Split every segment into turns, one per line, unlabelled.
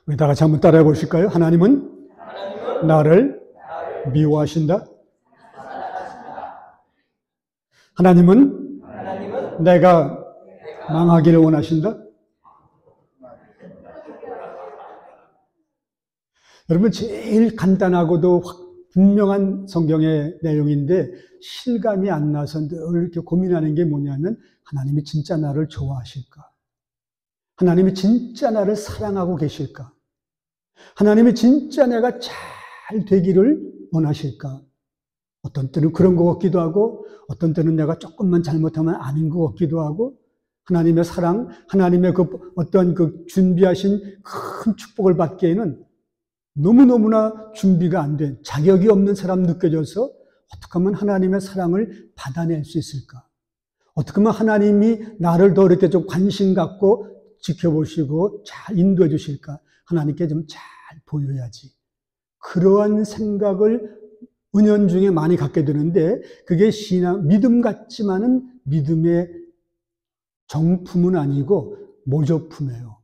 우리 다 같이 한번 따라해 보실까요? 하나님은 나를 미워하신다. 하나님은 내가 망하기를 원하신다. 여러분, 제일 간단하고도 분명한 성경의 내용인데 실감이 안 나서 늘 이렇게 고민하는 게 뭐냐면, 하나님이 진짜 나를 좋아하실까? 하나님이 진짜 나를 사랑하고 계실까? 하나님이 진짜 내가 잘 되기를 원하실까? 어떤 때는 그런 것 같기도 하고, 어떤 때는 내가 조금만 잘못하면 아닌 것 같기도 하고, 하나님의 사랑, 하나님의 어떤 준비하신 큰 축복을 받기에는 너무너무나 준비가 안 된, 자격이 없는 사람 느껴져서 어떻게 하면 하나님의 사랑을 받아낼 수 있을까? 어떻게 하면 하나님이 나를 더 이렇게 좀 관심 갖고 지켜보시고 잘 인도해 주실까? 하나님께 좀 잘 보여야지. 그러한 생각을 은연중에 많이 갖게 되는데, 그게 믿음 같지만은 믿음의 정품은 아니고 모조품이에요.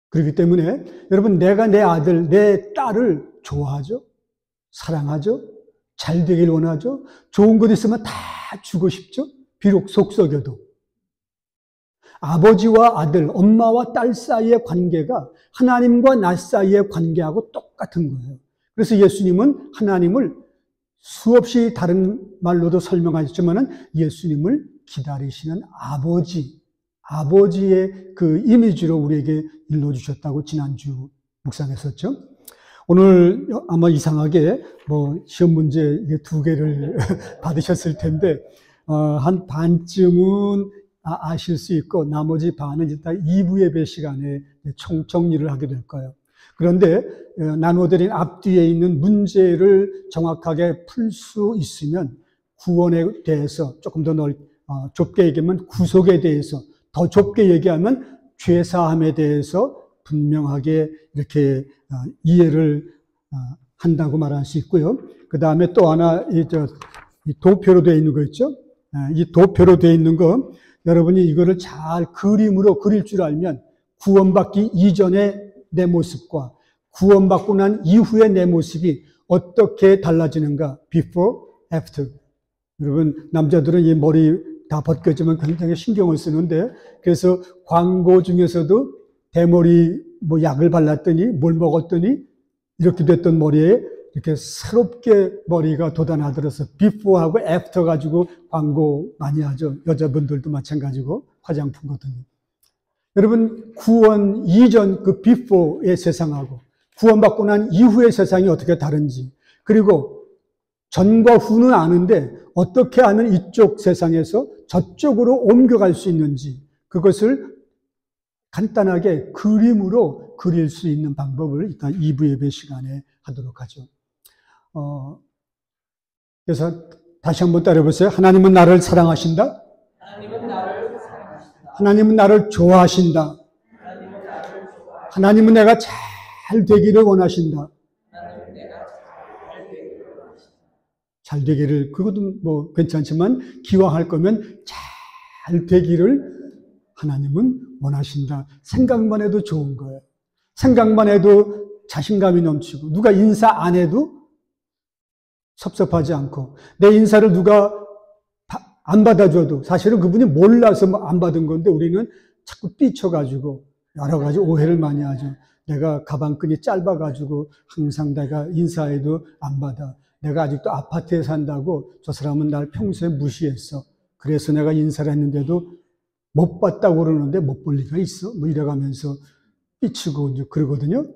그렇기 때문에 여러분, 내가 내 아들, 내 딸을 좋아하죠? 사랑하죠? 잘 되길 원하죠? 좋은 것 있으면 다 주고 싶죠? 비록 속썩여도. 아버지와 아들, 엄마와 딸 사이의 관계가 하나님과 나 사이의 관계하고 똑같은 거예요. 그래서 예수님은 하나님을 수없이 다른 말로도 설명하셨지만은 예수님을 기다리시는 아버지의 그 이미지로 우리에게 일러주셨다고 지난주 묵상했었죠. 오늘 아마 이상하게 시험 문제 두 개를 받으셨을 텐데, 한 반쯤은 아실 수 있고, 나머지 반은 일단 2부 예배 시간에 정리를 하게 될 거예요. 그런데 나눠드린 앞뒤에 있는 문제를 정확하게 풀 수 있으면 구원에 대해서 조금 더 좁게 얘기하면 구속에 대해서, 더 좁게 얘기하면 죄사함에 대해서 분명하게 이렇게 이해를 한다고 말할 수 있고요. 그 다음에 또 하나 이 도표로 되어 있는 거 있죠? 이 도표로 되어 있는 거, 여러분이 이거를 잘 그림으로 그릴 줄 알면 구원받기 이전의 내 모습과 구원받고 난 이후의 내 모습이 어떻게 달라지는가, before, after. 여러분, 남자들은 이 머리 다 벗겨지면 굉장히 신경을 쓰는데, 그래서 광고 중에서도 대머리 약을 발랐더니 뭘 먹었더니 이렇게 됐던 머리에 이렇게 새롭게 머리가 돋아나들어서 before하고 after 가지고 광고 많이 하죠. 여자분들도 마찬가지고 화장품 같은 거. 여러분, 구원 이전 그 before의 세상하고 구원받고 난 이후의 세상이 어떻게 다른지, 그리고 전과 후는 아는데 어떻게 하면 이쪽 세상에서 저쪽으로 옮겨갈 수 있는지, 그것을 간단하게 그림으로 그릴 수 있는 방법을 일단 2부 예배 시간에 하도록 하죠. 그래서 다시 한번 따라해보세요. 하나님은 나를 사랑하신다.
하나님은 나를 사랑하신다.
하나님은 나를 좋아하신다.
하나님은 나를 좋아하신다.
하나님은 내가 잘 되기를 원하신다.
하나님은 내가 잘 되기를 원하신다.
잘 되기를, 그것도 괜찮지만 기왕할 거면 잘 되기를 하나님은 원하신다. 생각만 해도 좋은 거예요. 생각만 해도 자신감이 넘치고, 누가 인사 안 해도 섭섭하지 않고, 내 인사를 누가 안 받아줘도 사실은 그분이 몰라서 안 받은 건데 우리는 자꾸 삐쳐가지고 여러 가지 오해를 많이 하죠. 내가 가방끈이 짧아가지고 항상 내가 인사해도 안 받아. 내가 아직도 아파트에 산다고 저 사람은 날 평소에 무시했어. 그래서 내가 인사를 했는데도 못 봤다고 그러는데 못 볼 리가 있어? 이래가면서 삐치고 이제 그러거든요.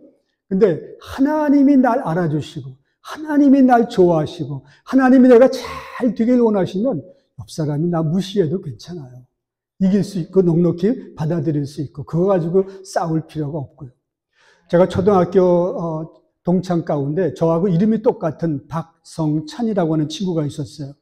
근데 하나님이 날 알아주시고, 하나님이 날 좋아하시고, 하나님이 내가 잘 되길 원하시면 옆 사람이 나 무시해도 괜찮아요. 이길 수 있고 넉넉히 받아들일 수 있고, 그거 가지고 싸울 필요가 없고요. 제가 초등학교 동창 가운데 저하고 이름이 똑같은 박성찬이라고 하는 친구가 있었어요.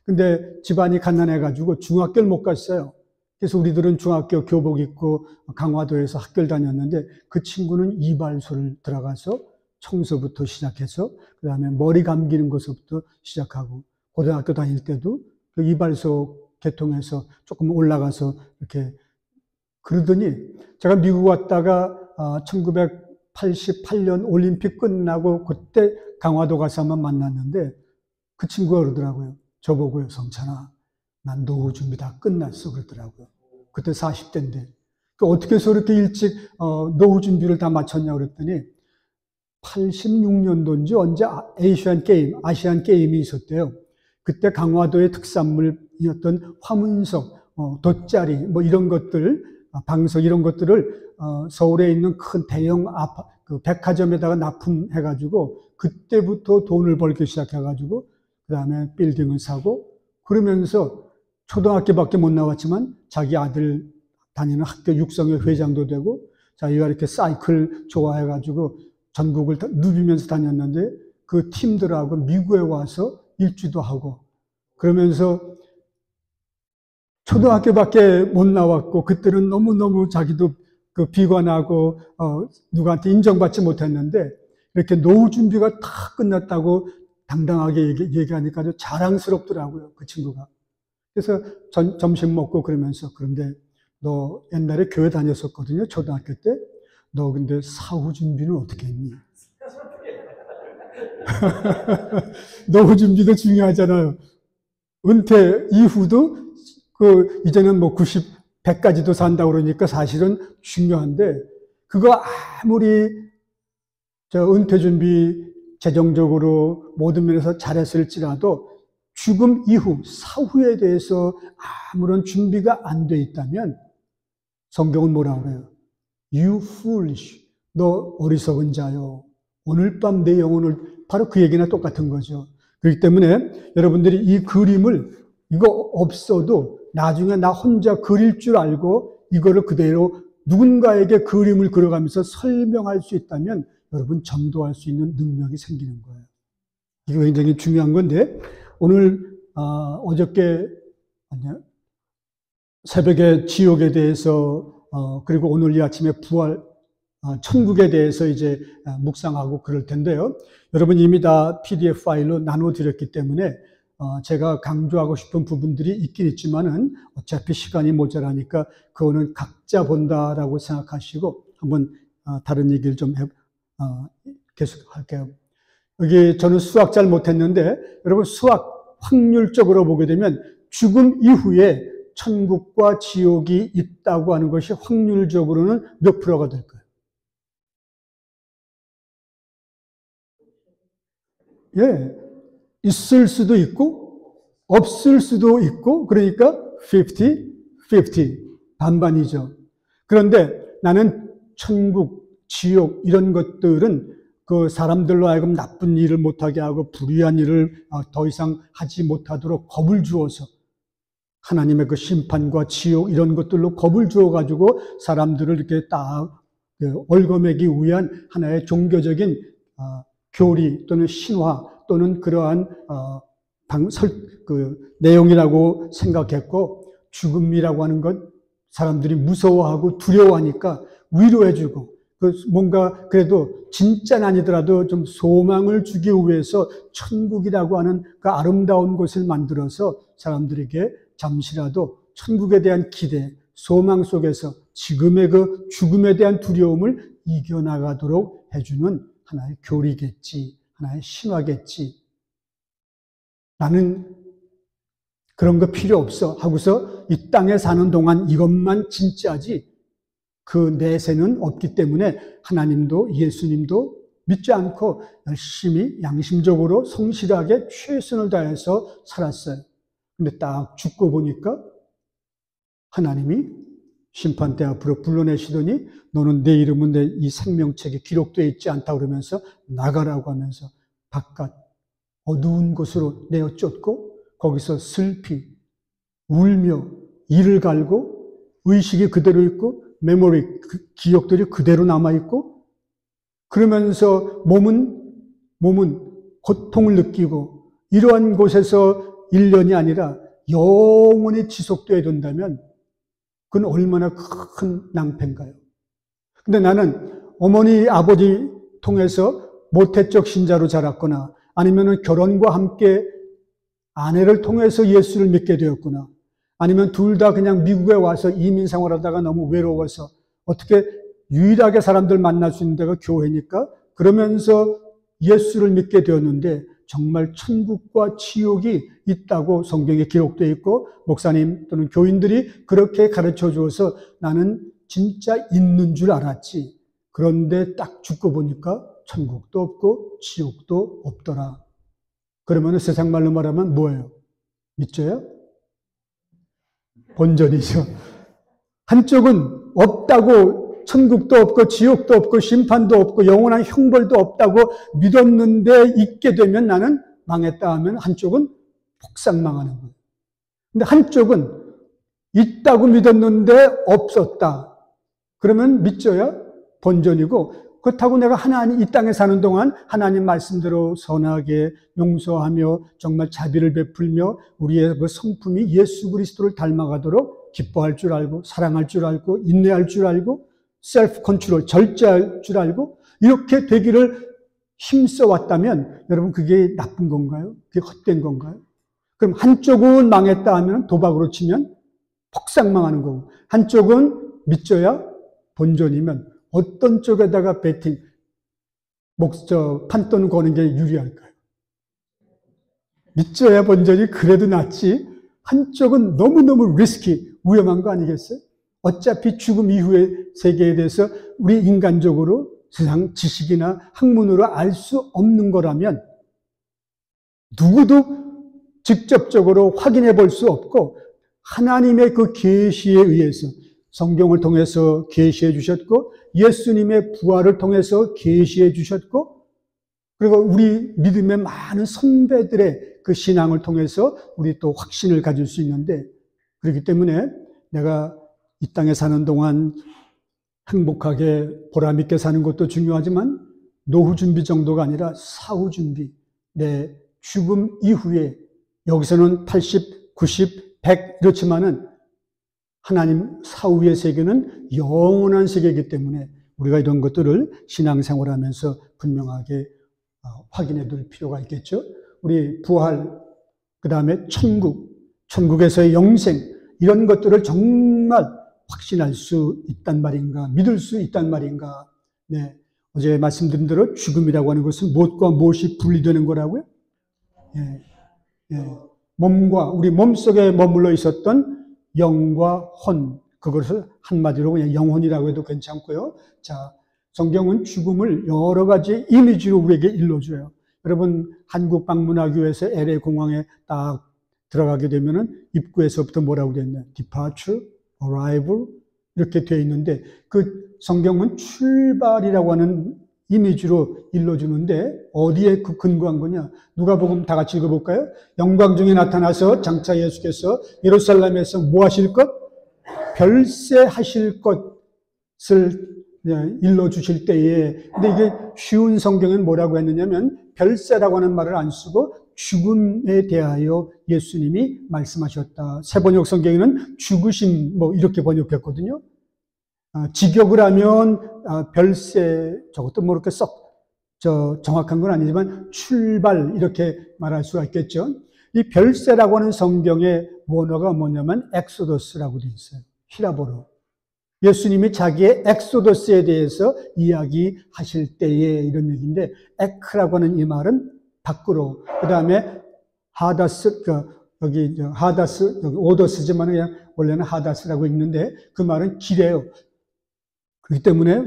근데 집안이 가난해가지고 중학교를 못 갔어요. 그래서 우리들은 중학교 교복 입고 강화도에서 학교를 다녔는데, 그 친구는 이발소를 들어가서 청소부터 시작해서 그 다음에 머리 감기는 것부터 시작하고, 고등학교 다닐 때도 그 이발소 개통해서 조금 올라가서 이렇게 그러더니, 제가 미국 왔다가 88년 올림픽 끝나고 그때 강화도 가서 한번 만났는데 그 친구가 그러더라고요. 저보고요, 성찬아, 난 노후 준비 다 끝났어 그러더라고요. 그때 40대인데. 어떻게 해서 이렇게 일찍 노후 준비를 다 마쳤냐 그랬더니 86년도인지 언제 아시안 게임이 있었대요. 그때 강화도의 특산물이었던 화문석, 돗자리, 뭐 이런 것들, 방석 이런 것들을 서울에 있는 큰 대형 그 백화점에다가 납품해가지고 그때부터 돈을 벌기 시작해가지고 그 다음에 빌딩을 사고 그러면서 초등학교밖에 못 나왔지만 자기 아들 다니는 학교 육성회 회장도 되고 자기가 이렇게 사이클 좋아해가지고 전국을 누비면서 다녔는데 그 팀들하고 미국에 와서 일주도 하고 그러면서 초등학교밖에 못 나왔고 그때는 너무너무 자기도 그 비관하고 누구한테 인정받지 못했는데 이렇게 노후 준비가 다 끝났다고 당당하게 얘기하니까 아주 자랑스럽더라고요, 그 친구가. 그래서 점심 먹고 그러면서 그런데 너 옛날에 교회 다녔었거든요, 초등학교 때. 너 근데 사후 준비는 어떻게 했니? 노후 준비도 중요하잖아요. 은퇴 이후도 이제는 뭐 90, 100까지도 산다고 그러니까 사실은 중요한데 그거 아무리 은퇴 준비 재정적으로 모든 면에서 잘했을지라도 죽음 이후, 사후에 대해서 아무런 준비가 안 돼 있다면 성경은 뭐라고 그래요? You foolish. 너 어리석은 자요. 오늘 밤 내 영혼을 바로 그 얘기나 똑같은 거죠. 그렇기 때문에 여러분들이 이 그림을 이거 없어도 나중에 나 혼자 그릴 줄 알고 이거를 그대로 누군가에게 그림을 그려가면서 설명할 수 있다면 여러분 전도할 수 있는 능력이 생기는 거예요. 이거 굉장히 중요한 건데 오늘 어저께 새벽에 지옥에 대해서 그리고 오늘 이 아침에 부활 천국에 대해서 이제 묵상하고 그럴 텐데요. 여러분 이미 다 PDF 파일로 나눠드렸기 때문에 제가 강조하고 싶은 부분들이 있긴 있지만은 어차피 시간이 모자라니까 그거는 각자 본다라고 생각하시고 한번 다른 얘기를 좀 계속할게요. 여기 저는 수학 잘 못했는데 여러분 수학 확률적으로 보게 되면 죽음 이후에 천국과 지옥이 있다고 하는 것이 확률적으로는 몇 프로가 될까요? 예, 있을 수도 있고 없을 수도 있고 그러니까 50-50 반반이죠. 그런데 나는 천국, 지옥 이런 것들은 그 사람들로 하여금 나쁜 일을 못하게 하고 불의한 일을 더 이상 하지 못하도록 겁을 주어서 하나님의 그 심판과 지옥 이런 것들로 겁을 주어가지고 사람들을 이렇게 딱 얽어매기 위한 하나의 종교적인 교리 또는 신화 또는 그러한 내용이라고 생각했고 죽음이라고 하는 것 사람들이 무서워하고 두려워하니까 위로해주고 뭔가 그래도 진짜는 아니더라도 좀 소망을 주기 위해서 천국이라고 하는 그 아름다운 곳을 만들어서 사람들에게 잠시라도 천국에 대한 기대, 소망 속에서 지금의 그 죽음에 대한 두려움을 이겨나가도록 해주는 하나의 교리겠지, 하나의 신화겠지. 나는 그런 거 필요 없어 하고서 이 땅에 사는 동안 이것만 진짜지 그 내세는 없기 때문에 하나님도 예수님도 믿지 않고 열심히 양심적으로 성실하게 최선을 다해서 살았어요. 근데 딱 죽고 보니까 하나님이 심판대 앞으로 불러내시더니 너는 내 이름은 내 이 생명책에 기록되어 있지 않다 그러면서 나가라고 하면서 바깥 어두운 곳으로 내어 쫓고 거기서 슬피 울며 이를 갈고 의식이 그대로 있고 메모리 기억들이 그대로 남아있고 그러면서 몸은 고통을 느끼고 이러한 곳에서 1년이 아니라 영원히 지속되어야 된다면 그건 얼마나 큰 낭패인가요? 근데 나는 어머니, 아버지 통해서 모태적 신자로 자랐거나 아니면 결혼과 함께 아내를 통해서 예수를 믿게 되었구나 아니면 둘 다 그냥 미국에 와서 이민 생활하다가 너무 외로워서 어떻게 유일하게 사람들 만날 수 있는 데가 교회니까 그러면서 예수를 믿게 되었는데 정말 천국과 지옥이 있다고 성경에 기록되어 있고 목사님 또는 교인들이 그렇게 가르쳐 주어서 나는 진짜 있는 줄 알았지. 그런데 딱 죽고 보니까 천국도 없고 지옥도 없더라. 그러면 세상 말로 말하면 뭐예요? 믿져요? 본전이죠. 한쪽은 없다고 천국도 없고 지옥도 없고 심판도 없고 영원한 형벌도 없다고 믿었는데 있게 되면 나는 망했다 하면 한쪽은 폭삭망하는 거예요. 근데 한쪽은 있다고 믿었는데 없었다. 그러면 믿져야 본전이고 그렇다고 내가 하나님 이 땅에 사는 동안 하나님 말씀대로 선하게 용서하며 정말 자비를 베풀며 우리의 그 성품이 예수 그리스도를 닮아가도록 기뻐할 줄 알고 사랑할 줄 알고 인내할 줄 알고 셀프 컨트롤 절제할 줄 알고 이렇게 되기를 힘써 왔다면 여러분 그게 나쁜 건가요? 그게 헛된 건가요? 그럼 한쪽은 망했다 하면 도박으로 치면 폭삭망하는 거고 한쪽은 믿져야 본전이면 어떤 쪽에다가 베팅, 판돈 거는 게 유리할까요? 믿져야 본전이 그래도 낫지. 한쪽은 너무너무 리스키, 위험한 거 아니겠어요? 어차피 죽음 이후의 세계에 대해서 우리 인간적으로 세상 지식이나 학문으로 알 수 없는 거라면 누구도 직접적으로 확인해 볼 수 없고 하나님의 그 계시에 의해서 성경을 통해서 계시해 주셨고 예수님의 부활을 통해서 계시해 주셨고 그리고 우리 믿음의 많은 선배들의 그 신앙을 통해서 우리 또 확신을 가질 수 있는데 그렇기 때문에 내가 이 땅에 사는 동안 행복하게 보람있게 사는 것도 중요하지만 노후 준비 정도가 아니라 사후 준비, 내 죽음 이후에 여기서는 80, 90, 100 이렇지만은 하나님 사후의 세계는 영원한 세계이기 때문에 우리가 이런 것들을 신앙생활하면서 분명하게 확인해 둘 필요가 있겠죠. 우리 부활, 그 다음에 천국에서의 영생 이런 것들을 정말 확신할 수 있단 말인가, 믿을 수 있단 말인가. 네, 어제 말씀드린 대로 죽음이라고 하는 것은 무엇과 무엇이 분리되는 거라고요? 예, 예. 몸과 우리 몸속에 머물러 있었던 영과 혼, 그것을 한마디로 그냥 영혼이라고 해도 괜찮고요. 자, 성경은 죽음을 여러 가지 이미지로 우리에게 일러줘요. 여러분, 한국방문학교에서 LA 공항에 딱 들어가게 되면은 입구에서부터 뭐라고 되어 있나요? Departure, Arrival 이렇게 되어 있는데 그 성경은 출발이라고 하는 이미지로 일러주는데 어디에 그 근거한 거냐? 누가복음 다 같이 읽어볼까요? 영광 중에 나타나서 장차 예수께서 예루살렘에서 뭐 하실 것? 별세하실 것을 일러주실 때에 근데 이게 쉬운 성경은 뭐라고 했느냐면 별세라고 하는 말을 안 쓰고 죽음에 대하여 예수님이 말씀하셨다. 새번역 성경에는 죽으심 뭐 이렇게 번역했거든요. 직역을 하면 별세 저것도 뭐 이렇게 정확한 건 아니지만 출발 이렇게 말할 수가 있겠죠. 이 별세라고 하는 성경의 원어가 뭐냐면 엑소더스라고 되어 있어요. 히라보로. 예수님이 자기의 엑소더스에 대해서 이야기하실 때에 이런 얘기인데 에크라고 하는 이 말은 밖으로 그 다음에 하다스 여기 하다스 여기 오더스지만 그냥 원래는 하다스라고 읽는데 그 말은 길이에요. 그렇기 때문에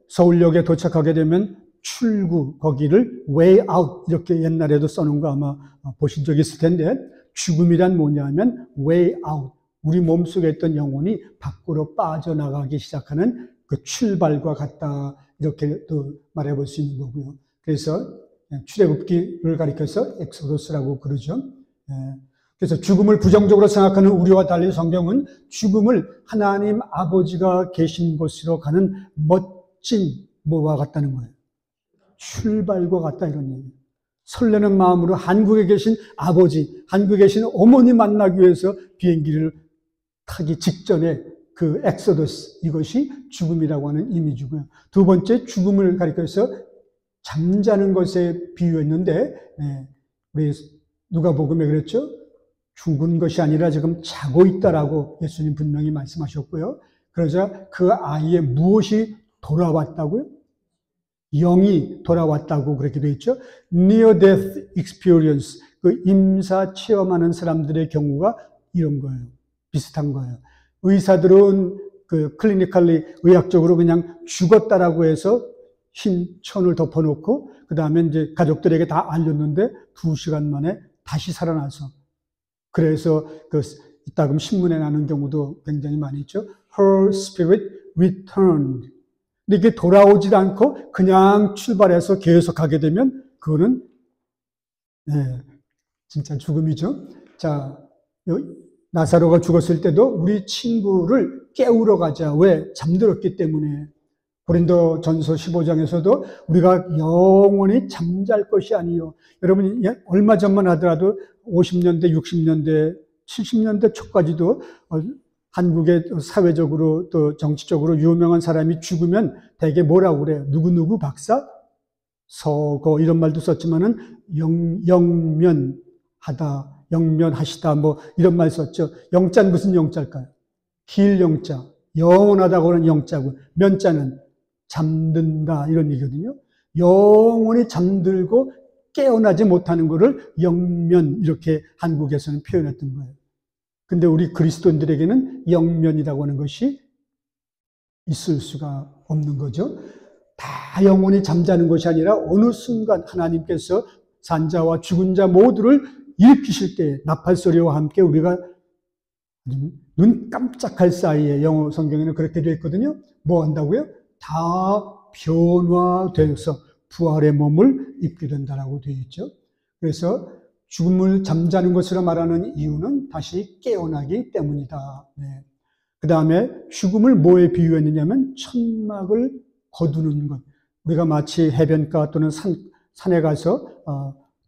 서울역에 도착하게 되면 출구 거기를 way out 이렇게 옛날에도 써놓은 거 아마 보신 적 있을 텐데 죽음이란 뭐냐면 way out 우리 몸속에 있던 영혼이 밖으로 빠져나가기 시작하는 그 출발과 같다 이렇게 또 말해볼 수 있는 거고요. 그래서 출애굽기를 가리켜서 엑소더스라고 그러죠. 그래서 죽음을 부정적으로 생각하는 우리와 달리 성경은 죽음을 하나님 아버지가 계신 곳으로 가는 멋진 뭐와 같다는 거예요. 출발과 같다 이런 얘기예요. 설레는 마음으로 한국에 계신 아버지, 한국에 계신 어머니 만나기 위해서 비행기를 타기 직전에 그 엑소더스 이것이 죽음이라고 하는 이미지고요. 두 번째 죽음을 가리켜서 잠자는 것에 비유했는데 우리 누가복음에 그랬죠. 죽은 것이 아니라 지금 자고 있다라고 예수님 분명히 말씀하셨고요. 그러자 그 아이의 무엇이 돌아왔다고요? 영이 돌아왔다고 그렇게 되어 있죠. Near death experience, 그 임사 체험하는 사람들의 경우가 이런 거예요. 비슷한 거예요. 의사들은 그 클리니컬리 의학적으로 그냥 죽었다라고 해서 흰 천을 덮어놓고 그 다음에 이제 가족들에게 다 알렸는데 2시간 만에 다시 살아나서 그래서 그 이따금 신문에 나는 경우도 굉장히 많이 있죠. Her spirit returned. 근데 이게 돌아오지 않고 그냥 출발해서 계속 가게 되면 그거는 진짜 죽음이죠. 자, 나사로가 죽었을 때도 우리 친구를 깨우러 가자. 왜? 잠들었기 때문에. 고린도 전서 15장에서도 우리가 영원히 잠잘 것이 아니요. 여러분, 얼마 전만 하더라도 50년대, 60년대, 70년대 초까지도 한국의 사회적으로 또 정치적으로 유명한 사람이 죽으면 대개 뭐라고 그래요? 누구누구 박사? 서거 이런 말도 썼지만은 영면하다, 영면하시다 뭐 이런 말 썼죠. 영자는 무슨 영자일까요? 길 영자, 영원하다고 하는 영자고 면자는 잠든다 이런 얘기거든요. 영원히 잠들고 깨어나지 못하는 것을 영면 이렇게 한국에서는 표현했던 거예요. 근데 우리 그리스도인들에게는 영면이라고 하는 것이 있을 수가 없는 거죠. 다 영원히 잠자는 것이 아니라 어느 순간 하나님께서 산자와 죽은 자 모두를 일으키실 때 나팔소리와 함께 우리가 눈 깜짝할 사이에 영어 성경에는 그렇게 되어 있거든요. 뭐 한다고요? 다 변화되어서 부활의 몸을 입게 된다라고 되어 있죠. 그래서 죽음을 잠자는 것으로 말하는 이유는 다시 깨어나기 때문이다. 네. 그 다음에 죽음을 뭐에 비유했느냐면 천막을 거두는 것. 우리가 마치 해변가 또는 산에 가서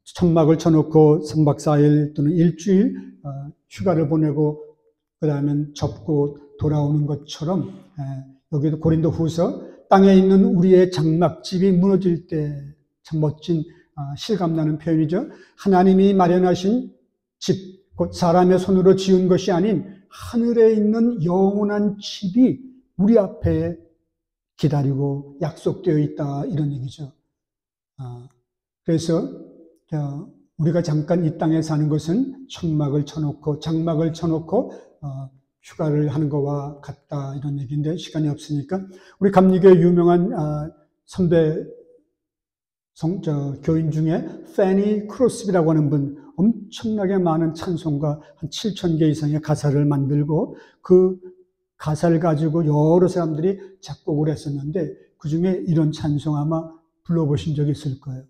천막을 쳐놓고 3박 4일 또는 일주일 휴가를 보내고 그 다음에 접고 돌아오는 것처럼 여기도 고린도 후서 땅에 있는 우리의 장막집이 무너질 때 참 멋진 실감나는 표현이죠. 하나님이 마련하신 집, 곧 사람의 손으로 지은 것이 아닌 하늘에 있는 영원한 집이 우리 앞에 기다리고 약속되어 있다 이런 얘기죠. 그래서 우리가 잠깐 이 땅에 사는 것은 천막을 쳐놓고 장막을 쳐놓고 휴가를 하는 것과 같다 이런 얘기인데 시간이 없으니까 우리 감리교의 유명한 선배 교인 중에 페니 크로스비라고 하는 분 엄청나게 많은 찬송가 한 7,000개 이상의 가사를 만들고 그 가사를 가지고 여러 사람들이 작곡을 했었는데 그 중에 이런 찬송 아마 불러보신 적이 있을 거예요.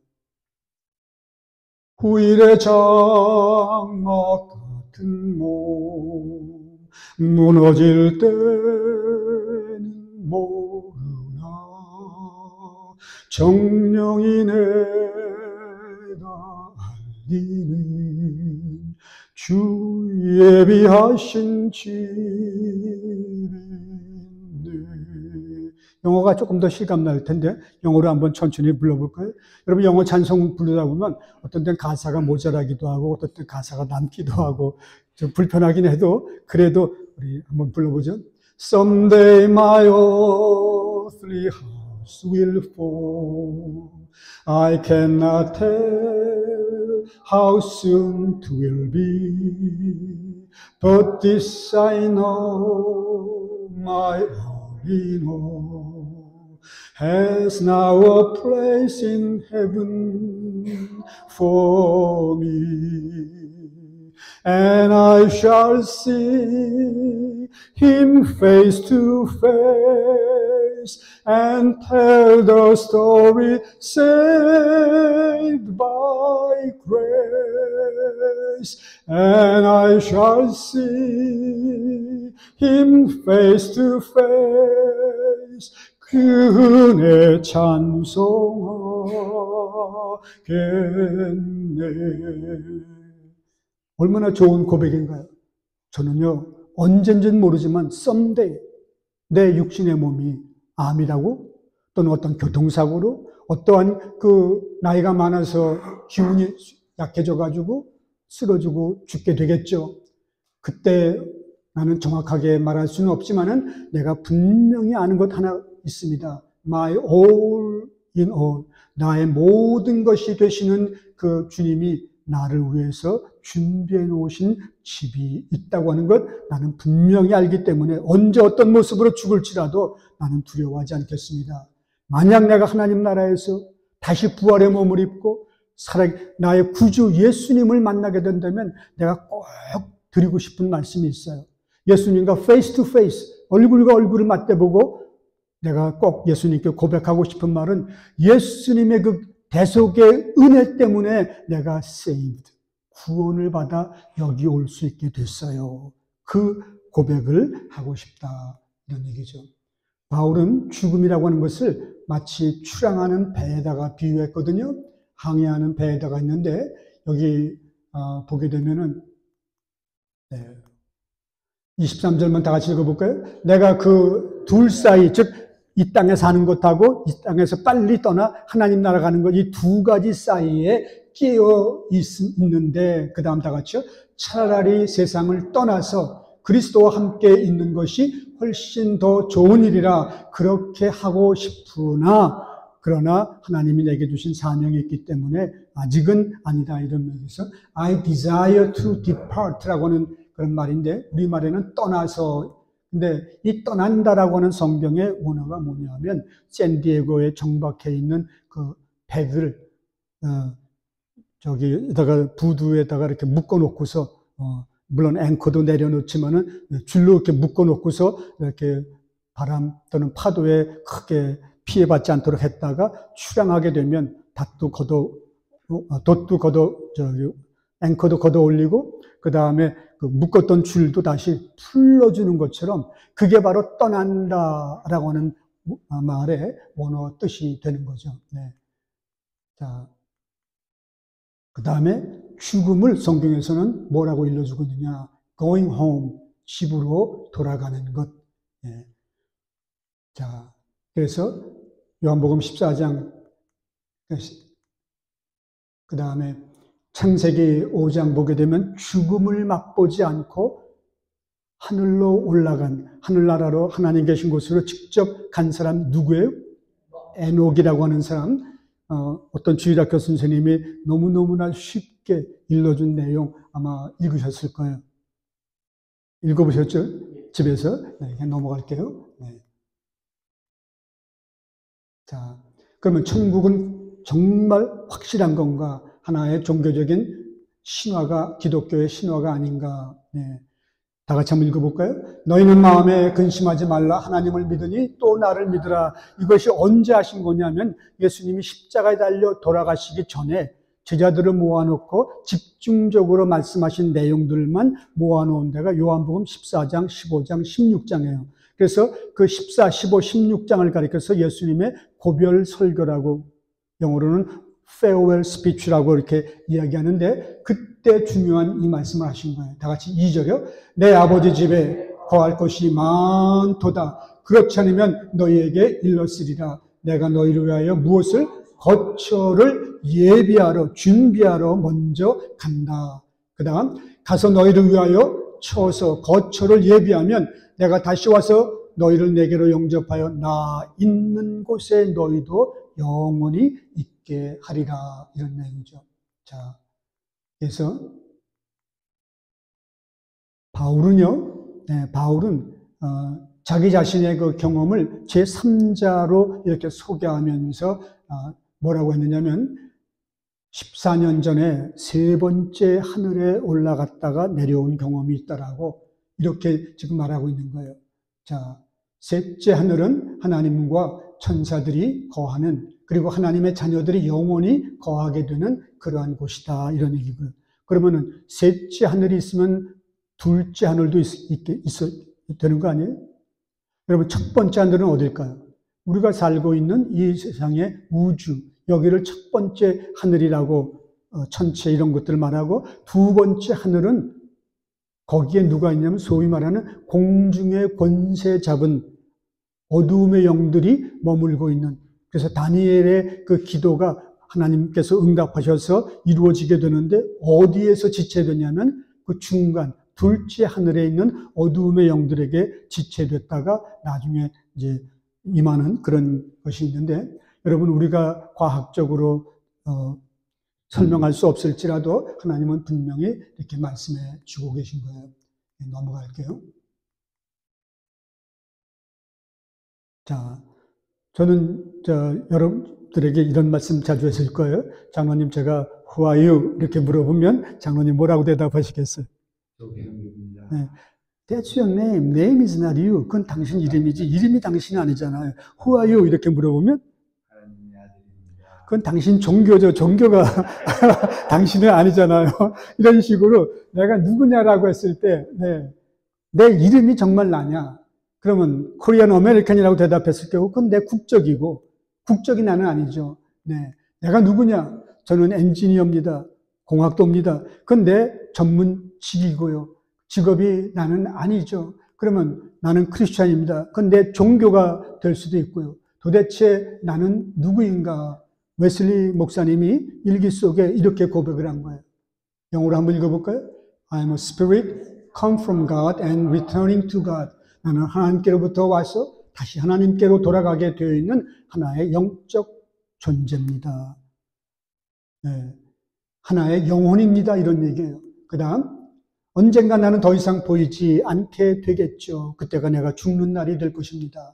후일의 장막 같은 몸 무너질 때는 모르나 정령이 내가 알리는 주 예비하신 집인데 영어가 조금 더 실감날 텐데 영어로 한번 천천히 불러볼까요? 여러분 영어 찬송 부르다 보면 어떤 때는 가사가 모자라기도 하고 어떤 때는 가사가 남기도 하고 좀 불편하긴 해도 그래도 우리 한번 불러보죠. Someday my earthly house will fall. I cannot tell how soon it will be. But this I know, my all in all has now a place in heaven for me. And I shall see him face to face and tell the story saved by grace. And I shall see him face to face 그네 찬송하겠네. 얼마나 좋은 고백인가요? 저는요, 언젠지는 모르지만 someday 내 육신의 몸이 암이라고 또는 어떤 교통사고로 어떠한 그 나이가 많아서 기운이 약해져가지고 쓰러지고 죽게 되겠죠. 그때 나는 정확하게 말할 수는 없지만은 내가 분명히 아는 것 하나 있습니다. my all in all, 나의 모든 것이 되시는 그 주님이 나를 위해서 준비해 놓으신 집이 있다고 하는 것 나는 분명히 알기 때문에 언제 어떤 모습으로 죽을지라도 나는 두려워하지 않겠습니다. 만약 내가 하나님 나라에서 다시 부활의 몸을 입고 나의 구주 예수님을 만나게 된다면 내가 꼭 드리고 싶은 말씀이 있어요. 예수님과 페이스 투 페이스, 얼굴과 얼굴을 맞대보고 내가 꼭 예수님께 고백하고 싶은 말은 예수님의 그 대속의 은혜 때문에 내가 saved, 구원을 받아 여기 올 수 있게 됐어요. 그 고백을 하고 싶다. 이런 얘기죠. 바울은 죽음이라고 하는 것을 마치 출항하는 배에다가 비유했거든요. 항해하는 배에다가 있는데 여기 보게 되면은 23절만 다 같이 읽어볼까요? 내가 그 둘 사이, 즉 이 땅에 사는 것하고 이 땅에서 빨리 떠나 하나님 나라 가는 것, 이 두 가지 사이에 끼어 있는데 그 다음 다 같이요. 차라리 세상을 떠나서 그리스도와 함께 있는 것이 훨씬 더 좋은 일이라 그렇게 하고 싶으나 그러나 하나님이 내게 주신 사명이 있기 때문에 아직은 아니다. 이런 면에서 I desire to depart라고 하는 그런 말인데 우리말에는 떠나서, 근데 이 떠난다라고 하는 성경의 원어가 뭐냐면 샌디에고에 정박해 있는 그 백을 저기다가 부두에다가 이렇게 묶어 놓고서 물론 앵커도 내려놓지만은 줄로 이렇게 묶어 놓고서 이렇게 바람 또는 파도에 크게 피해받지 않도록 했다가 출항하게 되면 닷도 걷어 앵커도 걷어 올리고 그 다음에 그 묶었던 줄도 다시 풀어주는 것처럼 그게 바로 떠난다라고 하는 말의 원어 뜻이 되는 거죠. 네. 자, 그 다음에 죽음을 성경에서는 뭐라고 일러주고 있느냐? Going home, 집으로 돌아가는 것. 네. 자, 그래서 요한복음 14장, 그 다음에 창세기 5장 보게 되면 죽음을 맛보지 않고 하늘로 올라간, 하늘나라로 하나님 계신 곳으로 직접 간 사람 누구예요? 에녹이라고 하는 사람. 어떤 주일학교 선생님이 너무너무나 쉽게 일러준 내용 아마 읽으셨을 거예요. 읽어보셨죠? 집에서? 네, 그냥 넘어갈게요. 네. 자, 그러면 천국은 정말 확실한 건가? 하나의 종교적인 신화가, 기독교의 신화가 아닌가? 네. 다 같이 한번 읽어볼까요? 너희는 마음에 근심하지 말라. 하나님을 믿으니 또 나를 믿으라. 이것이 언제 하신 거냐면 예수님이 십자가에 달려 돌아가시기 전에 제자들을 모아놓고 집중적으로 말씀하신 내용들만 모아놓은 데가 요한복음 14장, 15장, 16장이에요. 그래서 그 14, 15, 16장을 가리켜서 예수님의 고별 설교라고 영어로는 farewell speech라고 이렇게 이야기하는데 그때 중요한 이 말씀을 하신 거예요. 다 같이 2절이요. 내 아버지 집에 거할 것이 많도다. 그렇지 않으면 너희에게 일렀으리라. 내가 너희를 위하여 무엇을? 거처를 예비하러, 준비하러 먼저 간다. 그 다음 가서 너희를 위하여 쳐서 거처를 예비하면 내가 다시 와서 너희를 내게로 영접하여 나 있는 곳에 너희도 영원히 있게 하리라. 이런 내용이죠. 자, 그래서 바울은 자기 자신의 그 경험을 제3자로 이렇게 소개하면서 뭐라고 했느냐면 14년 전에 세 번째 하늘에 올라갔다가 내려온 경험이 있다라고 이렇게 지금 말하고 있는 거예요. 자, 셋째 하늘은 하나님과 천사들이 거하는, 그리고 하나님의 자녀들이 영원히 거하게 되는 그러한 곳이다. 이런 얘기고요. 그러면은 셋째 하늘이 있으면 둘째 하늘도 있어야 되는 거 아니에요? 여러분, 첫 번째 하늘은 어딜까요? 우리가 살고 있는 이 세상의 우주, 여기를 첫 번째 하늘이라고 천체 이런 것들을 말하고, 두 번째 하늘은 거기에 누가 있냐면 소위 말하는 공중의 권세 잡은 어두움의 영들이 머물고 있는, 그래서 다니엘의 그 기도가 하나님께서 응답하셔서 이루어지게 되는데 어디에서 지체되냐면 그 중간 둘째 하늘에 있는 어두움의 영들에게 지체됐다가 나중에 이제 임하는 그런 것이 있는데, 여러분, 우리가 과학적으로 설명할 수 없을지라도 하나님은 분명히 이렇게 말씀해 주고 계신 거예요. 넘어갈게요. 자, 저는 여러분들에게 이런 말씀 자주 했을 거예요. 장로님, 제가 Who are you? 이렇게 물어보면 장로님 뭐라고 대답하시겠어요? 네. That's your name. Name is not you. 그건 당신 이름이지. 이름이 당신이 아니잖아요. Who are you? 이렇게 물어보면 그건 당신 종교죠. 종교가 당신은 아니잖아요. 이런 식으로 내가 누구냐라고 했을 때, 네, 내 이름이 정말 나냐? 그러면 코리안 아메리칸이라고 대답했을 경우 그건 내 국적이고 국적이 나는 아니죠. 네, 내가 누구냐? 저는 엔지니어입니다. 공학도입니다. 그건 내 전문직이고요. 직업이 나는 아니죠. 그러면 나는 크리스찬입니다. 그건 내 종교가 될 수도 있고요. 도대체 나는 누구인가? 웨슬리 목사님이 일기 속에 이렇게 고백을 한 거예요. 영어로 한번 읽어볼까요? I'm a spirit come from God and returning to God. 나는 하나님께로부터 와서 다시 하나님께로 돌아가게 되어 있는 하나의 영적 존재입니다. 네. 하나의 영혼입니다. 이런 얘기예요. 그 다음 언젠가 나는 더 이상 보이지 않게 되겠죠. 그때가 내가 죽는 날이 될 것입니다.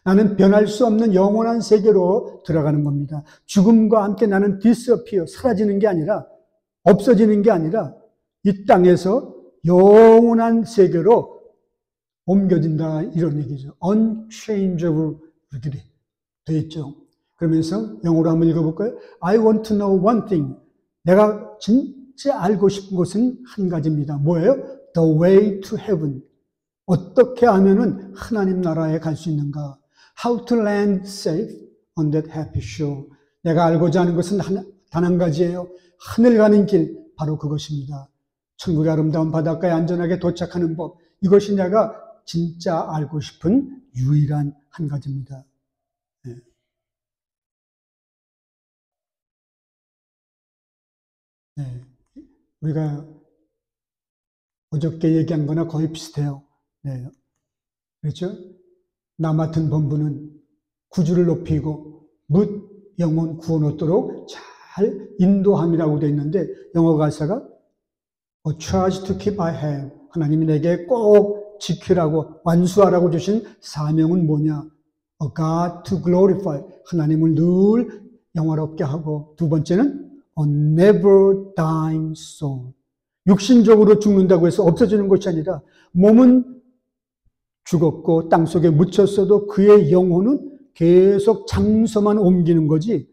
나는 변할 수 없는 영원한 세계로 들어가는 겁니다. 죽음과 함께 나는 disappear, 사라지는 게 아니라, 없어지는 게 아니라 이 땅에서 영원한 세계로 옮겨진다, 이런 얘기죠. unchangeable 이렇게 돼 있죠. 그러면서 영어로 한번 읽어볼까요? I want to know one thing. 내가 진짜 알고 싶은 것은 한 가지입니다. 뭐예요? The way to heaven. 어떻게 하면은 하나님 나라에 갈 수 있는가? How to land safe on that happy shore. 내가 알고자 하는 것은 단 한 가지예요. 하늘 가는 길, 바로 그것입니다. 천국의 아름다운 바닷가에 안전하게 도착하는 법. 이것이 내가 진짜 알고 싶은 유일한 한 가지입니다. 네. 네. 우리가 어저께 얘기한 거나 거의 비슷해요. 네. 그렇죠? 나 맡은 본부는 구주를 높이고 묻 영혼 구원 얻도록 잘 인도함이라고 되어 있는데 영어 가사가 A charge to keep I have. 하나님이 내게 꼭 지키라고 완수하라고 주신 사명은 뭐냐? A God to glorify. 하나님을 늘 영화롭게 하고 두 번째는 A never dying soul. 육신적으로 죽는다고 해서 없어지는 것이 아니라 몸은 죽었고 땅속에 묻혔어도 그의 영혼은 계속 장소만 옮기는 거지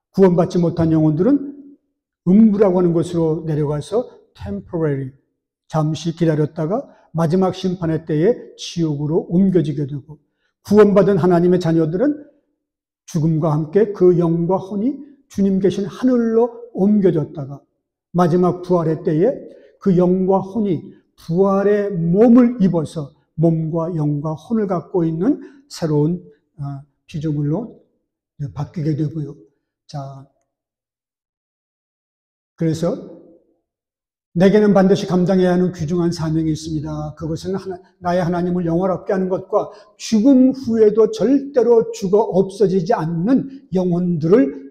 구원받지 못한 영혼들은 음부라고 하는 곳으로 내려가서 temporary, 잠시 기다렸다가 마지막 심판의 때에 지옥으로 옮겨지게 되고 구원받은 하나님의 자녀들은 죽음과 함께 그 영과 혼이 주님 계신 하늘로 옮겨졌다가 마지막 부활의 때에 그 영과 혼이 부활의 몸을 입어서 몸과 영과 혼을 갖고 있는 새로운 피조물로 바뀌게 되고요. 자, 그래서 내게는 반드시 감당해야 하는 귀중한 사명이 있습니다. 그것은 나의 하나님을 영원롭게 하는 것과 죽음 후에도 절대로 죽어 없어지지 않는 영혼들을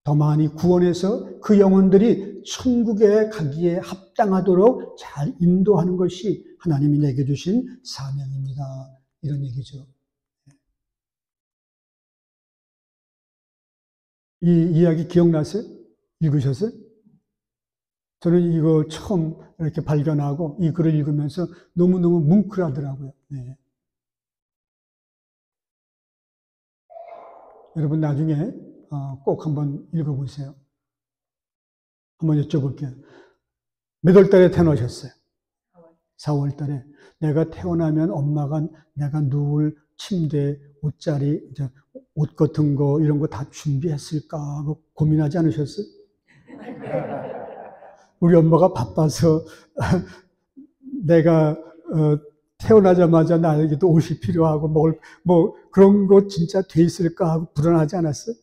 더 많이 구원해서 그 영혼들이 천국에 가기에 합당하도록 잘 인도하는 것이 하나님이 내게 주신 사명입니다. 이런 얘기죠. 이 이야기 기억나세요? 읽으셨어요? 저는 이거 처음 이렇게 발견하고 이 글을 읽으면서 너무너무 뭉클하더라고요. 네. 여러분 나중에 꼭 한번 읽어보세요. 한번 여쭤볼게요. 몇 월 달에 태어나셨어요? 4월 달에. 내가 태어나면 엄마가 내가 누울 침대, 옷자리, 이제 옷 같은 거 이런 거 다 준비했을까 하고 고민하지 않으셨어요? 우리 엄마가 바빠서 내가 태어나자마자 나에게도 옷이 필요하고 뭐 그런 거 진짜 돼 있을까 하고 불안하지 않았어요?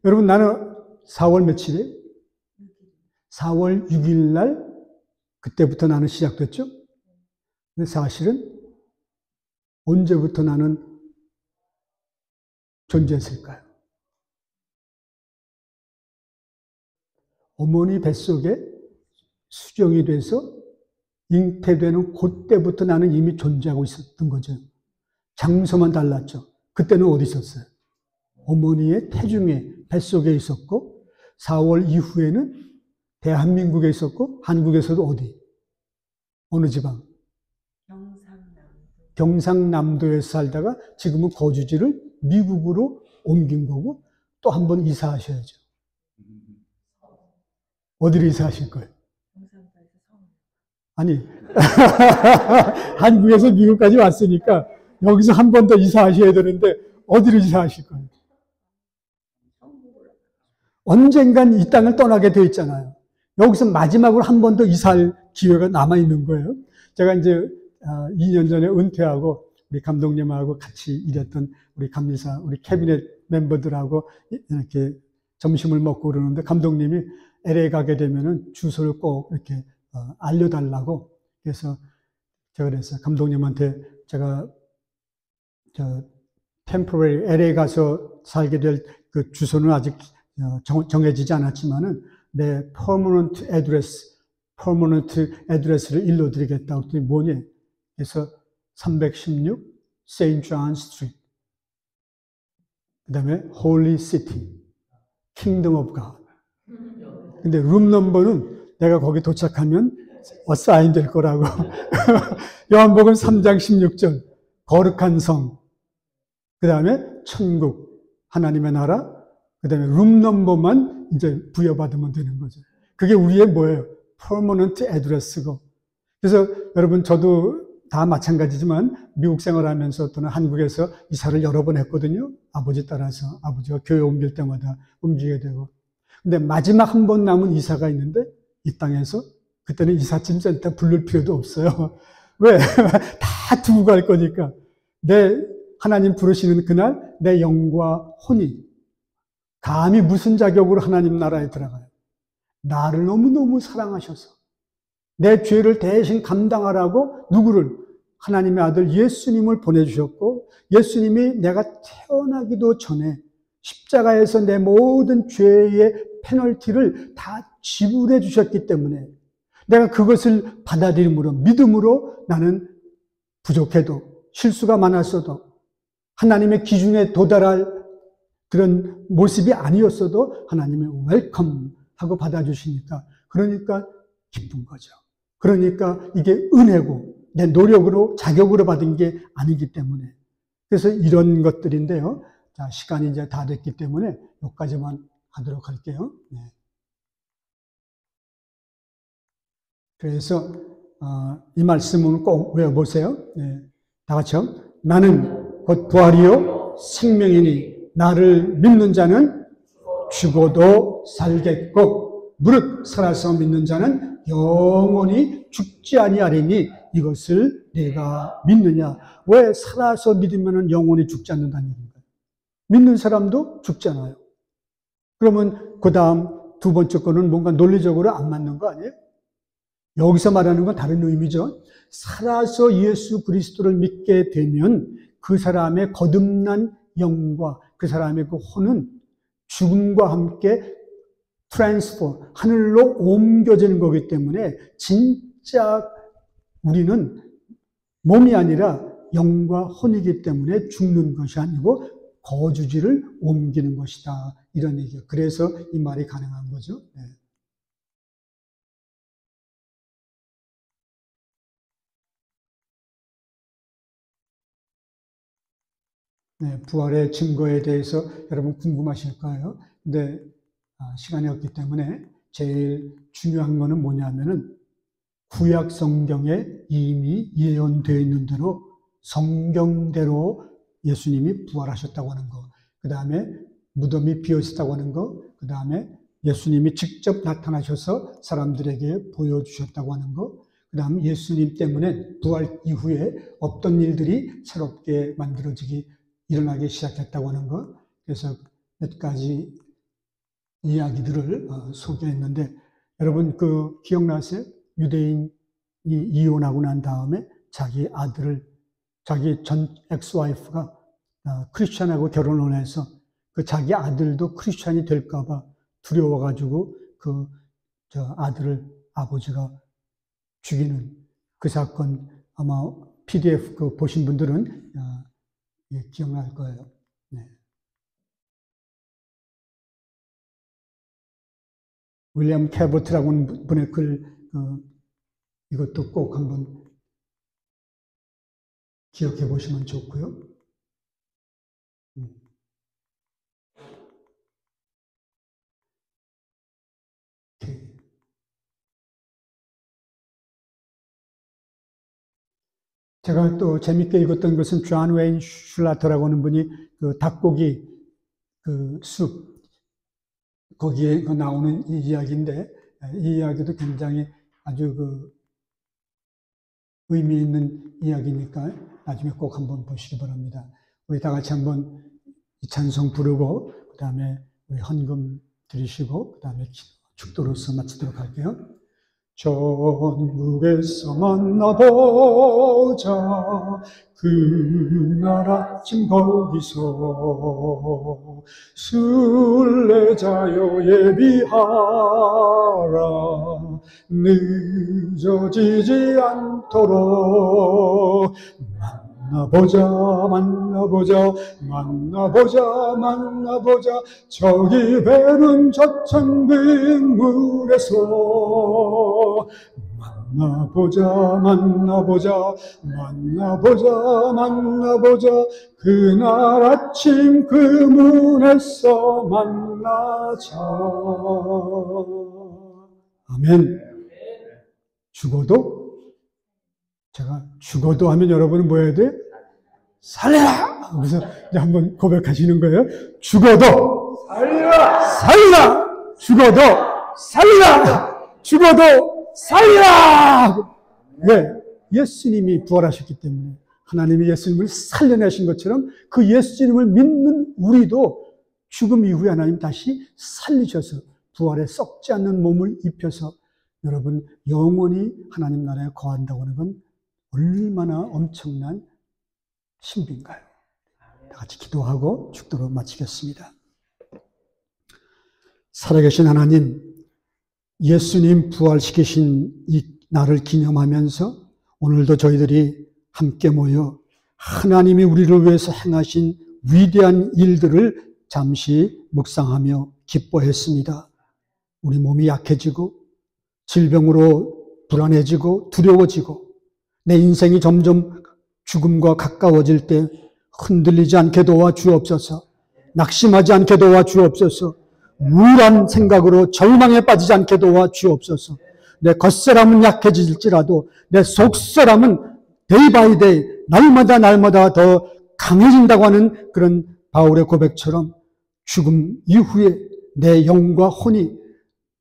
여러분 나는 4월 며칠이에요? 4월 6일 날 그때부터 나는 시작됐죠? 근데 사실은 언제부터 나는 존재했을까요? 어머니 뱃속에 수정이 돼서 잉태되는 그때부터 나는 이미 존재하고 있었던 거죠. 장소만 달랐죠. 그때는 어디 있었어요? 어머니의 태중에 뱃속에 있었고 4월 이후에는 대한민국에 있었고 한국에서도 어디? 어느 지방? 경상남도에서 살다가 지금은 거주지를 미국으로 옮긴 거고 또 한 번 이사하셔야죠. 어디로 이사하실 거예요? 아니 한국에서 미국까지 왔으니까 여기서 한 번 더 이사하셔야 되는데 어디로 이사하실 거예요? 언젠간 이 땅을 떠나게 돼 있잖아요. 여기서 마지막으로 한 번 더 이사할 기회가 남아있는 거예요. 제가 이제 2년 전에 은퇴하고 우리 감독님하고 같이 일했던 우리 감리사, 우리 캐비넷 멤버들하고 이렇게 점심을 먹고 그러는데 감독님이 LA 가게 되면은 주소를 꼭 이렇게 알려달라고 그래서 제가 그랬어요. 감독님한테 제가 temporary LA 가서 살게 될 그 주소는 아직 정해지지 않았지만은 내 permanent address를 일러드리겠다고 했더니 뭐니? 그래서 316 St. John Street 그 다음에 Holy City, Kingdom of God. 근데 룸 넘버는 내가 거기 도착하면 어사인 될 거라고. 요한복음 3장 16절 거룩한 성, 그 다음에 천국, 하나님의 나라, 그 다음에 룸 넘버만 이제 부여받으면 되는 거죠. 그게 우리의 뭐예요? 퍼머넌트 애드레스고. 그래서 여러분 저도 다 마찬가지지만 미국 생활하면서 또는 한국에서 이사를 여러 번 했거든요. 아버지 따라서 아버지가 교회 옮길 때마다 옮기게 되고. 근데 마지막 한 번 남은 이사가 있는데 이 땅에서 그때는 이삿짐 센터 부를 필요도 없어요. 왜? 다 두고 갈 거니까. 내 하나님 부르시는 그날 내 영과 혼이 감히 무슨 자격으로 하나님 나라에 들어가요? 나를 너무너무 사랑하셔서 내 죄를 대신 감당하라고 누구를? 하나님의 아들 예수님을 보내주셨고 예수님이 내가 태어나기도 전에 십자가에서 내 모든 죄의 페널티를 다 지불해 주셨기 때문에 내가 그것을 받아들임으로 믿음으로 나는 부족해도 실수가 많았어도 하나님의 기준에 도달할 그런 모습이 아니었어도 하나님의 웰컴 하고 받아주시니까 그러니까 기쁜 거죠. 그러니까 이게 은혜고 내 노력으로 자격으로 받은 게 아니기 때문에 그래서 이런 것들인데요. 자, 시간이 이제 다 됐기 때문에 여기까지만 하도록 할게요. 네. 그래서 이 말씀은 꼭 외워보세요. 네. 다 같이요. 나는 곧 부활이요 생명이니 나를 믿는 자는 죽어도 살겠고 무릇 살아서 믿는 자는 영원히 죽지 아니하리니 이것을 내가 믿느냐. 왜 살아서 믿으면 영원히 죽지 않는다는 얘기인가요? 믿는 사람도 죽잖아요. 그러면 그 다음 두 번째 거는 뭔가 논리적으로 안 맞는 거 아니에요? 여기서 말하는 건 다른 의미죠. 살아서 예수 그리스도를 믿게 되면 그 사람의 거듭난 영과 그 사람의 그 혼은 죽음과 함께 트랜스포, 하늘로 옮겨지는 거기 때문에 진짜 우리는 몸이 아니라 영과 혼이기 때문에 죽는 것이 아니고 거주지를 옮기는 것이다. 이런 얘기예요. 그래서 이 말이 가능한 거죠. 네. 네, 부활의 증거에 대해서 여러분 궁금하실 거예요. 근데 시간이 없기 때문에 제일 중요한 거는 뭐냐면은 구약 성경에 이미 예언되어 있는 대로 성경대로 예수님이 부활하셨다고 하는 거, 그 다음에 무덤이 비어 있었다고 하는 거, 그 다음에 예수님이 직접 나타나셔서 사람들에게 보여주셨다고 하는 거, 그 다음 예수님 때문에 부활 이후에 어떤 일들이 새롭게 일어나기 시작했다고 하는 거. 그래서 몇 가지 이야기들을 소개했는데 여러분 그 기억나세요? 유대인이 이혼하고 난 다음에 자기 아들을 자기 전 엑스와이프가 크리스찬하고 결혼을 해서 그 자기 아들도 크리스찬이 될까봐 두려워가지고 저 아들을 아버지가 죽이는 그 사건 아마 PDF 보신 분들은 기억날 거예요. 네. 윌리엄 캐버트라고 하는 분의 글, 이것도 꼭 한번 기억해 보시면 좋고요. 제가 또 재밌게 읽었던 것은 존 웨인 슐라터라고 하는 분이 그 닭고기 숲 거기에 나오는 이 이야기인데, 이 이야기도 굉장히 아주 의미 있는 이야기니까 나중에 꼭 한번 보시기 바랍니다. 우리 다 같이 한번 이 찬송 부르고 그 다음에 우리 헌금 드리시고 그 다음에 축도로서 마치도록 할게요. 전국에서 만나보자 그날 아침 거기서 순례자여 예비하라 늦어지지 않도록 만나보자 저기 배는 저천백물에서 만나보자 그날 아침 그 문에서 만나자. 아멘. 제가 죽어도 하면 여러분은 뭐 해야 돼? 살려라! 그래서 이제 한번 고백하시는 거예요. 죽어도 살리라! 죽어도 살리라! 왜? 예수님이 부활하셨기 때문에 하나님이 예수님을 살려내신 것처럼 그 예수님을 믿는 우리도 죽음 이후에 하나님 다시 살리셔서 부활에 썩지 않는 몸을 입혀서 여러분 영원히 하나님 나라에 거한다고 하는 건 얼마나 엄청난 신비인가요? 다 같이 기도하고 축도로 마치겠습니다. 살아계신 하나님, 예수님 부활시키신 이 날을 기념하면서 오늘도 저희들이 함께 모여 하나님이 우리를 위해서 행하신 위대한 일들을 잠시 묵상하며 기뻐했습니다. 우리 몸이 약해지고 질병으로 불안해지고 두려워지고 내 인생이 점점 죽음과 가까워질 때 흔들리지 않게 도와주옵소서. 낙심하지 않게 도와주옵소서. 우울한 생각으로 절망에 빠지지 않게 도와주옵소서. 내 겉사람은 약해질지라도 내 속사람은 데이 바이 데이 날마다 더 강해진다고 하는 그런 바울의 고백처럼 죽음 이후에 내 영과 혼이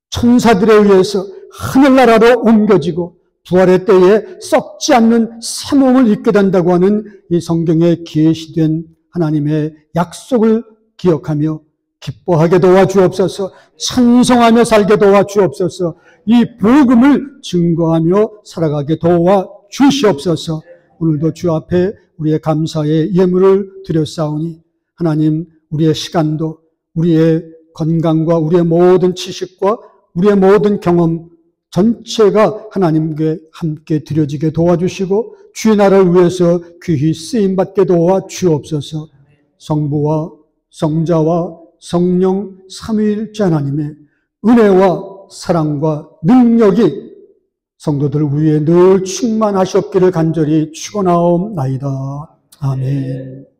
천사들에 의해서 하늘나라로 옮겨지고 부활의 때에 썩지 않는 새 몸을 입게 된다고 하는 이 성경에 계시된 하나님의 약속을 기억하며 기뻐하게 도와주옵소서. 찬송하며 살게 도와주옵소서. 이 복음을 증거하며 살아가게 도와주시옵소서. 오늘도 주 앞에 우리의 감사의 예물을 드렸사오니 하나님 우리의 시간도 우리의 건강과 우리의 모든 지식과 우리의 모든 경험 전체가 하나님께 함께 드려지게 도와주시고 주의 나라를 위해서 귀히 쓰임받게 도와주옵소서. 성부와 성자와 성령 삼위일체 하나님의 은혜와 사랑과 능력이 성도들 위에 늘 충만하셨기를 간절히 축원하옵나이다. 아멘.